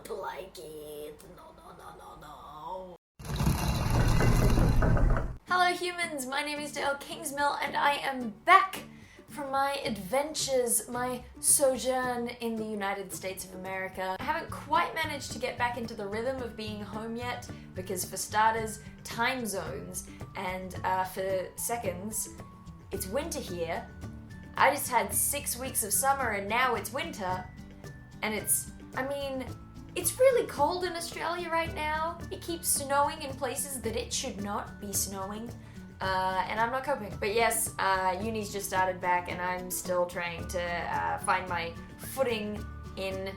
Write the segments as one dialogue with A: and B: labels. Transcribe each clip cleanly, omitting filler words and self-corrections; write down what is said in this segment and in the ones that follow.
A: don't like it. No. Hello humans, my name is Dale Kingsmill and I am back from my adventures, my sojourn in the United States of America. I haven't quite managed to get back into the rhythm of being home yet because for starters, time zones, and for seconds, it's winter here. I just had 6 weeks of summer and now it's winter, and it's really cold in Australia right now. It keeps snowing in places that it should not be snowing, and I'm not coping. But yes, uni's just started back and I'm still trying to find my footing in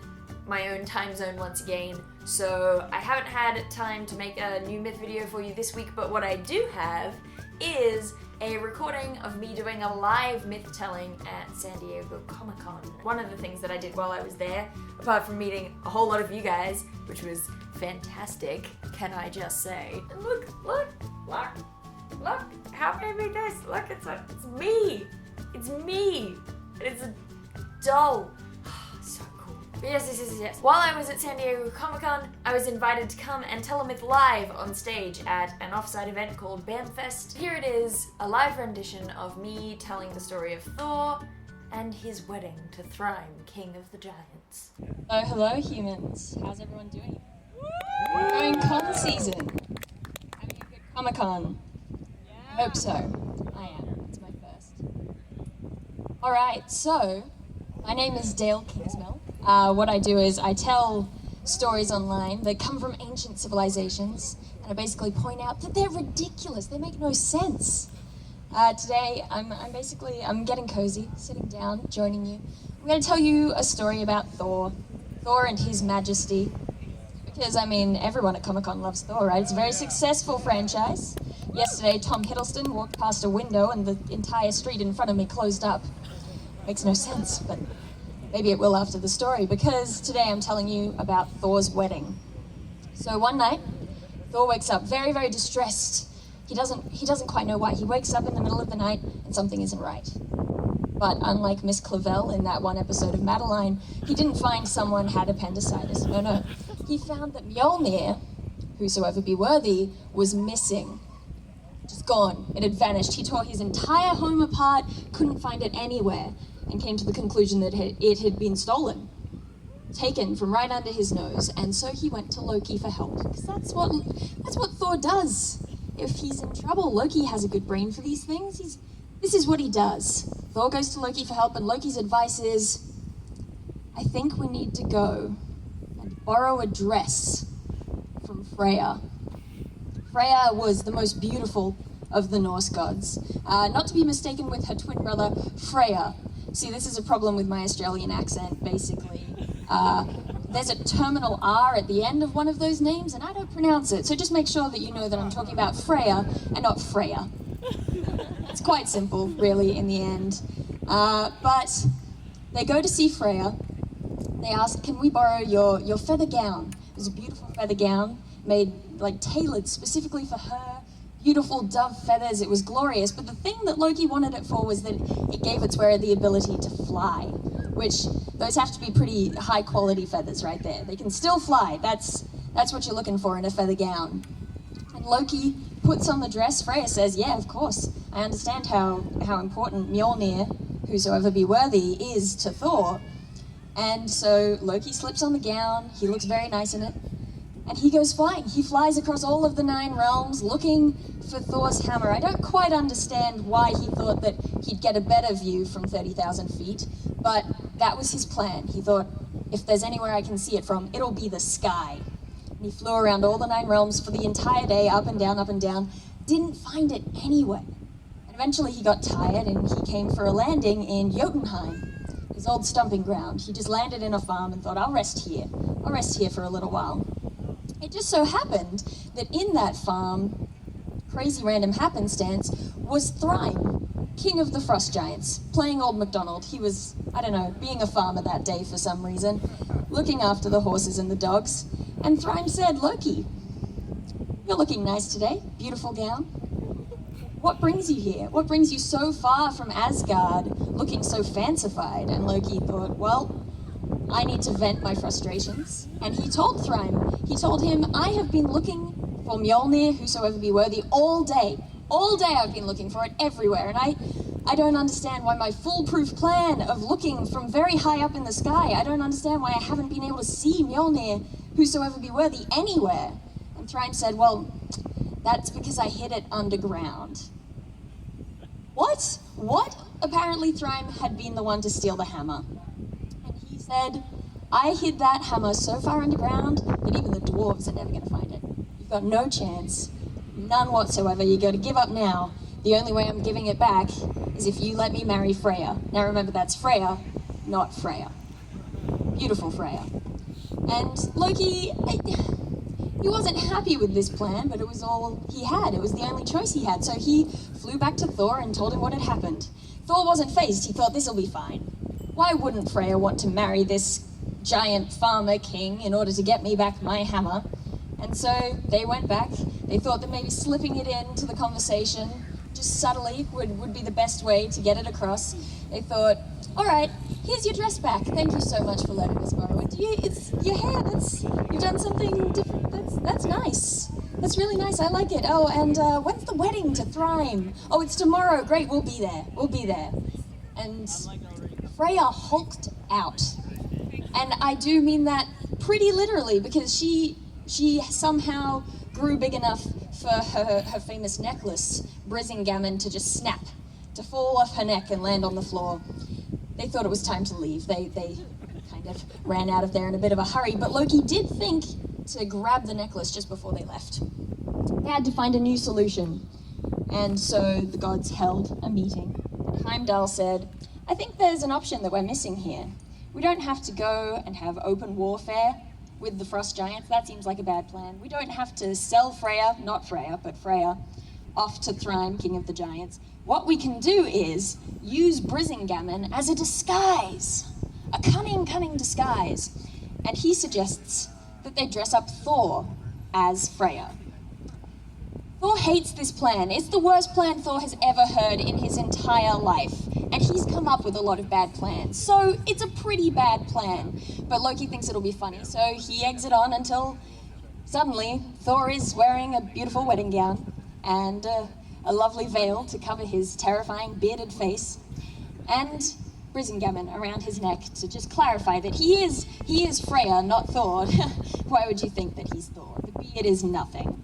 A: my own time zone once again. So I haven't had time to make a new myth video for you this week, but what I do have is a recording of me doing a live myth telling at San Diego Comic-Con. One of the things that I did while I was there, apart from meeting a whole lot of you guys, which was fantastic, can I just say. And look, how can I make this? Look, it's me. It's me. It's a doll. So cool. But yes. While I was at San Diego Comic-Con, I was invited to come and tell a myth live on stage at an offsite event called BAMFest. Here it is, a live rendition of me telling the story of Thor and his wedding to Thrym, King of the Giants.
B: Oh, hello humans. How's everyone doing? Going con season. Having a good Comic-Con. I hope so. I am. It's my first. Alright, so my name is Dale Kingsmill. What I do is I tell stories online that come from ancient civilizations, and I basically point out that they're ridiculous. They make no sense. Today, I'm getting cozy, sitting down, joining you. I'm going to tell you a story about Thor and his majesty. Because, everyone at Comic-Con loves Thor, right? It's a very successful franchise. Yesterday, Tom Hiddleston walked past a window and the entire street in front of me closed up. Makes no sense, but maybe it will after the story, because today I'm telling you about Thor's wedding. So one night, Thor wakes up very, very distressed. He doesn't quite know why. He wakes up in the middle of the night and something isn't right. But unlike Miss Clavel in that one episode of Madeline, he didn't find someone had appendicitis. No. He found that Mjolnir, whosoever be worthy, was missing. Just gone. It had vanished. He tore his entire home apart, couldn't find it anywhere, and came to the conclusion that it had been stolen, taken from right under his nose. And so he went to Loki for help, because that's what Thor does. If he's in trouble, Loki has a good brain for these things. This is what he does. Thor goes to Loki for help, and Loki's advice is, I think we need to go and borrow a dress from Freya. Freya was the most beautiful of the Norse gods, not to be mistaken with her twin brother, Freya. See, this is a problem with my Australian accent, basically. There's a terminal R at the end of one of those names, and I don't pronounce it, so just make sure that you know that I'm talking about Freya and not Freya. It's quite simple, really, in the end. But they go to see Freya. They ask, can we borrow your feather gown? It was a beautiful feather gown, made, tailored specifically for her. Beautiful dove feathers, it was glorious, but the thing that Loki wanted it for was that it gave its wearer the ability to fly, which, those have to be pretty high quality feathers right there. They can still fly, that's what you're looking for in a feather gown. And Loki puts on the dress. Freya says, yeah, of course, I understand how important Mjolnir, whosoever be worthy, is to Thor. And so Loki slips on the gown, he looks very nice in it, and he goes flying. He flies across all of the 9 realms looking for Thor's hammer. I don't quite understand why he thought that he'd get a better view from 30,000 feet, but that was his plan. He thought, if there's anywhere I can see it from, it'll be the sky. And he flew around all the 9 realms for the entire day, up and down, didn't find it anywhere. And eventually he got tired and he came for a landing in Jotunheim, his old stomping ground. He just landed in a farm and thought, I'll rest here for a little while. It just so happened that in that farm, crazy random happenstance, was Thrym, king of the frost giants, playing old MacDonald. He was, being a farmer that day for some reason, looking after the horses and the dogs. And Thrym said, Loki, you're looking nice today, beautiful gown. What brings you here? What brings you so far from Asgard, looking so fancified? And Loki thought, well, I need to vent my frustrations. And he told Thrym, he told him, I have been looking for Mjolnir, whosoever be worthy, all day. All day I've been looking for it everywhere, and I don't understand why my foolproof plan of looking from very high up in the sky, I don't understand why I haven't been able to see Mjolnir, whosoever be worthy, anywhere. And Thrym said, well, that's because I hid it underground. What? What? Apparently Thrym had been the one to steal the hammer. And he said, I hid that hammer so far underground that even the dwarves are never going to find it. You've got no chance. None whatsoever. You got to give up now. The only way I'm giving it back is if you let me marry Freya. Now remember, that's Freya, not Freya. Beautiful Freya. And Loki, he wasn't happy with this plan, but it was all he had. It was the only choice he had. So he flew back to Thor and told him what had happened. Thor wasn't fazed. He thought, this'll be fine. Why wouldn't Freya want to marry this giant farmer king in order to get me back my hammer? And so they went back. They thought that maybe slipping it into the conversation, just subtly, would be the best way to get it across. They thought, all right, here's your dress back. Thank you so much for letting us borrow it. It's your hair. You've done something different. That's nice. That's really nice. I like it. Oh, and when's the wedding to Thrym? Oh, it's tomorrow. Great. We'll be there. We'll be there. And Freya hulked out. And I do mean that pretty literally, because she somehow grew big enough for her famous necklace, Brisingamen, to just snap, to fall off her neck and land on the floor. They thought it was time to leave. They kind of ran out of there in a bit of a hurry, but Loki did think to grab the necklace just before they left. They had to find a new solution. And so the gods held a meeting. And Heimdall said, I think there's an option that we're missing here. We don't have to go and have open warfare with the frost giants. That seems like a bad plan. We don't have to sell Freya, not Freya, but Freya, off to Thrym, king of the giants. What we can do is use Brisingamen as a disguise, a cunning disguise. And he suggests that they dress up Thor as Freya. Thor hates this plan. It's the worst plan Thor has ever heard in his entire life. And he's come up with a lot of bad plans. So it's a pretty bad plan. But Loki thinks it'll be funny, so he eggs it on until suddenly Thor is wearing a beautiful wedding gown and a lovely veil to cover his terrifying bearded face, and Brisingamen around his neck to just clarify that he is Freya, not Thor. Why would you think that he's Thor? The beard is nothing.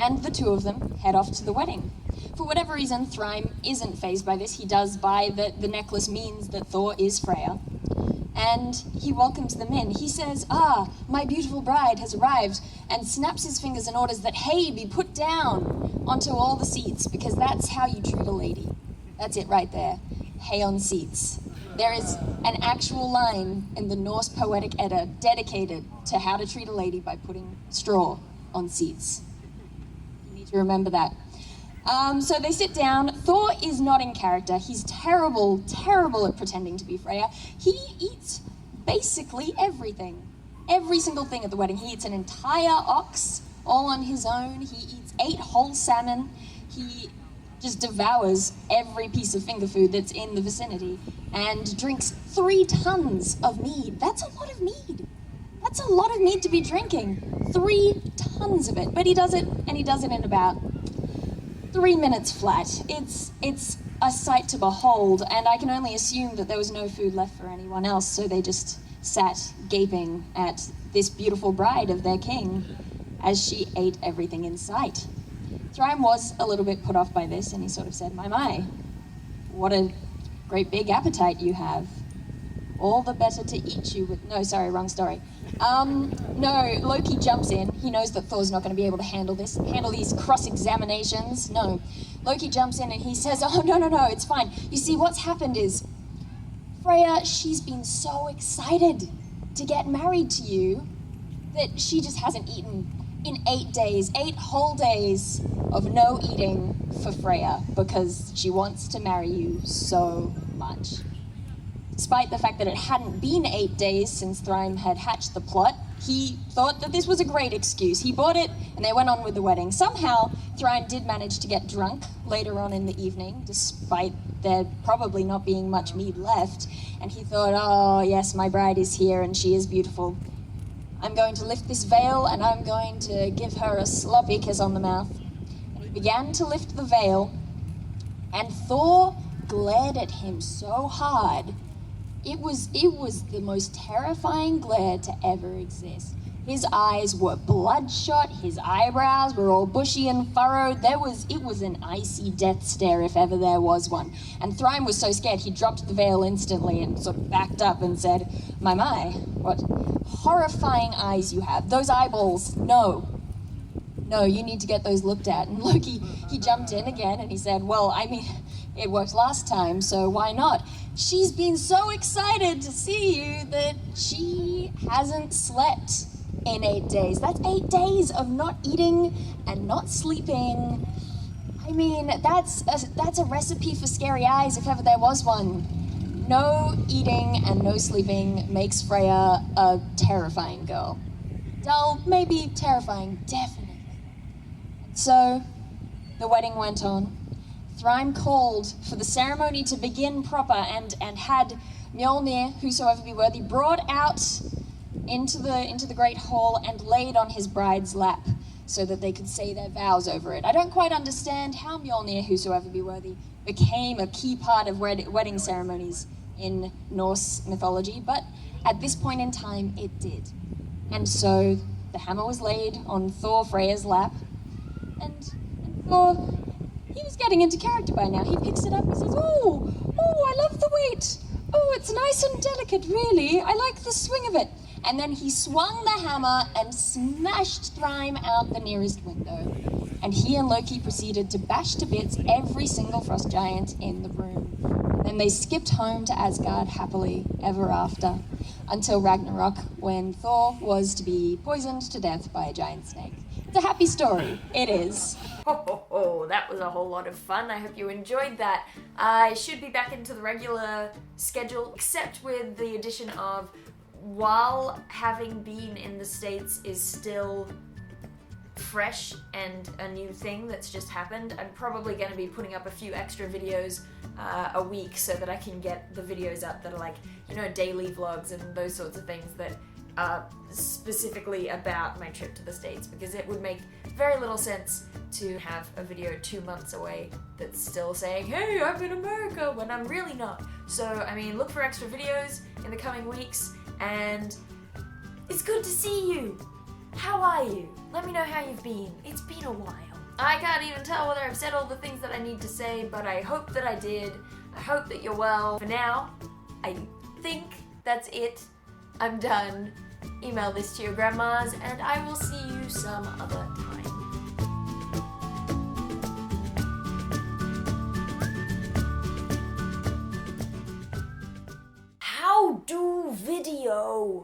B: And the two of them head off to the wedding. For whatever reason, Thrym isn't fazed by this. He does buy that the necklace means that Thor is Freya. And he welcomes them in. He says, my beautiful bride has arrived, and snaps his fingers and orders that hay be put down onto all the seats, because that's how you treat a lady. That's it right there. Hay on seats. There is an actual line in the Norse Poetic Edda dedicated to how to treat a lady by putting straw on seats. You need to remember that. So they sit down. Thor is not in character. He's terrible at pretending to be Freya. He eats basically everything. Every single thing at the wedding. He eats an entire ox all on his own. He eats 8 whole salmon. He just devours every piece of finger food that's in the vicinity and drinks 3 tons of mead. That's a lot of mead. That's a lot of mead to be drinking. 3 tons of it. But he does it, and he does it in about 3 minutes flat. It's a sight to behold, and I can only assume that there was no food left for anyone else, so they just sat gaping at this beautiful bride of their king as she ate everything in sight. Thrym was a little bit put off by this, and he sort of said, my, what a great big appetite you have. All the better to eat you with... No, sorry, wrong story. No, Loki jumps in. He knows that Thor's not going to be able to handle these cross-examinations. No. Loki jumps in and he says, oh, no, it's fine. You see, what's happened is Freya, she's been so excited to get married to you that she just hasn't eaten in 8 days, 8 whole days of no eating for Freya because she wants to marry you so much. despite the fact that it hadn't been 8 days since Thryme had hatched the plot, he thought that this was a great excuse. He bought it, and they went on with the wedding. Somehow, Thryme did manage to get drunk later on in the evening, despite there probably not being much mead left, and he thought, oh yes, my bride is here and she is beautiful. I'm going to lift this veil and I'm going to give her a sloppy kiss on the mouth. And he began to lift the veil, and Thor glared at him so hard. It was the most terrifying glare to ever exist. His eyes were bloodshot, his eyebrows were all bushy and furrowed. It was an icy death stare if ever there was one. And Thryme was so scared he dropped the veil instantly and sort of backed up and said, my, what horrifying eyes you have. Those eyeballs, no, you need to get those looked at. And Loki, he jumped in again and he said, well, I mean, it worked last time, so why not? She's been so excited to see you that she hasn't slept in 8 days. That's 8 days of not eating and not sleeping. I mean, that's a recipe for scary eyes if ever there was one. No eating and no sleeping makes Freya a terrifying girl. Dull, maybe terrifying, definitely. So, the wedding went on. Thryme called for the ceremony to begin proper and had Mjolnir, whosoever be worthy, brought out into the great hall and laid on his bride's lap so that they could say their vows over it. I don't quite understand how Mjolnir, whosoever be worthy, became a key part of wedding ceremonies in Norse mythology, but at this point in time it did. And so the hammer was laid on Thor Freya's lap, and Thor, he was getting into character by now. He picks it up and says, oh, I love the weight. Oh, it's nice and delicate, really. I like the swing of it. And then he swung the hammer and smashed Thryme out the nearest window. And he and Loki proceeded to bash to bits every single frost giant in the room. And then they skipped home to Asgard happily ever after, until Ragnarok, when Thor was to be poisoned to death by a giant snake. It's a happy story. It is.
A: Oh, that was a whole lot of fun. I hope you enjoyed that. I should be back into the regular schedule, except with the addition of, while having been in the States is still fresh and a new thing that's just happened, I'm probably going to be putting up a few extra videos a week so that I can get the videos up that are like, daily vlogs and those sorts of things that are specifically about my trip to the States, because it would make very little sense to have a video 2 months away that's still saying, hey, I'm in America, when I'm really not. So, I mean, look for extra videos in the coming weeks, and it's good to see you. How are you? Let me know how you've been. It's been a while. I can't even tell whether I've said all the things that I need to say, but I hope that I did. I hope that you're well. For now, I think that's it. I'm done. Email this to your grandmas, and I will see you some other time. How do video?